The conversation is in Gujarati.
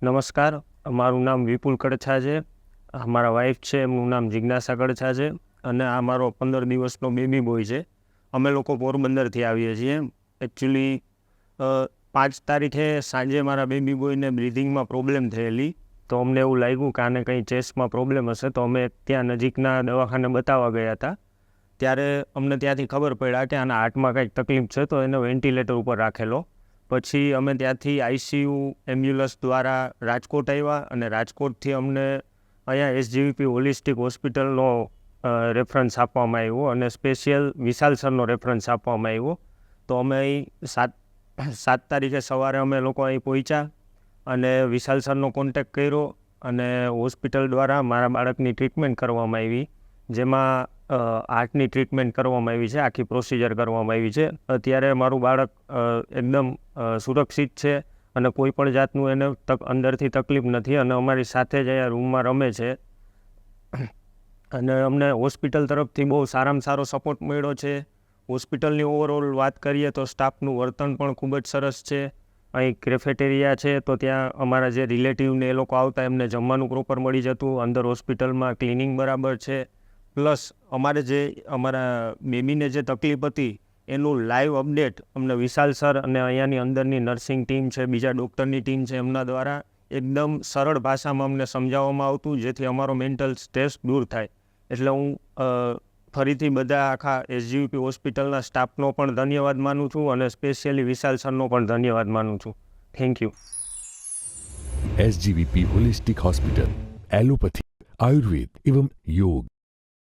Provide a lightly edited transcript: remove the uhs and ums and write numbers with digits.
નમસ્કાર, મારું નામ વિપુલ કડછા છે. મારા વાઈફ છે, એમનું નામ જિજ્ઞાસા કડછા છે અને આ મારો 15 દિવસનો બેબી બોય છે. અમે લોકો પોરબંદરથી આવીએ છીએ. એકચ્યુઅલી 5 તારીખે સાંજે મારા બેબી બોયને બ્રિધિંગમાં પ્રોબ્લેમ થયેલી, તો અમને એવું લાગ્યું કે આને કંઈ ચેસ્ટમાં પ્રોબ્લેમ હશે, તો અમે ત્યાં નજીકના દવાખાને બતાવવા ગયા હતા. ત્યારે અમને ત્યાંથી ખબર પડ્યા કે આના હાર્ટમાં કંઈક તકલીફ છે, તો એને વેન્ટિલેટર ઉપર રાખેલો. પછી અમે ત્યાંથી આઈસીયુ એમ્બ્યુલન્સ દ્વારા રાજકોટ આવ્યા અને રાજકોટથી અમને અહીંયા એસજીવીપી હોલિસ્ટિક હોસ્પિટલનો રેફરન્સ આપવામાં આવ્યો અને સ્પેશિયલ વિશાલ સરનો રેફરન્સ આપવામાં આવ્યો. તો અમે અહીં 7 તારીખે સવારે અમે લોકો અહીં પહોંચ્યા અને વિશાલ સરનો કોન્ટેક્ટ કર્યો અને હોસ્પિટલ દ્વારા મારા બાળકની ટ્રીટમેન્ટ કરવામાં આવી, જેમાં હાર્ટની ટ્રીટમેન્ટ કરવામાં આવી છે, આખી પ્રોસિજર કરવામાં આવી છે. અત્યારે મારું બાળક એકદમ સુરક્ષિત છે અને કોઈ પણ જાતનું એને અંદરથી તકલીફ નથી અને અમારી સાથે જ અહીંયા રૂમમાં રમે છે. અને અમને હોસ્પિટલ તરફથી બહુ સારામાં સારો સપોર્ટ મળ્યો છે. હોસ્પિટલની ઓવરઓલ વાત કરીએ તો સ્ટાફનું વર્તન પણ ખૂબ જ સરસ છે. અહીં કેફેટેરિયા છે, તો ત્યાં અમારા જે રિલેટિવને એ લોકો આવતા એમને જમવાનું પ્રોપર મળી જતું. અંદર હોસ્પિટલમાં ક્લિનિંગ બરાબર છે. પ્લસ અમારા બેબીને જે તકલીફ હતી એનું લાઈવ અપડેટ અમને વિશાલ સર અને અહીંયાની અંદરની નર્સિંગ ટીમ છે, બીજા ડૉક્ટરની ટીમ છે, એમના દ્વારા એકદમ સરળ ભાષામાં અમને સમજાવવામાં આવતું, જેથી અમારો મેન્ટલ સ્ટ્રેસ દૂર થાય. એટલે હું ફરીથી બધા આખા એસજીવીપી હોસ્પિટલના સ્ટાફનો પણ ધન્યવાદ માનું છું અને સ્પેશિયલી વિશાલ સરનો પણ ધન્યવાદ માનું છું. Thank you. SGVP holistic hospital, allopathy, आयुर्वेद एवं योग.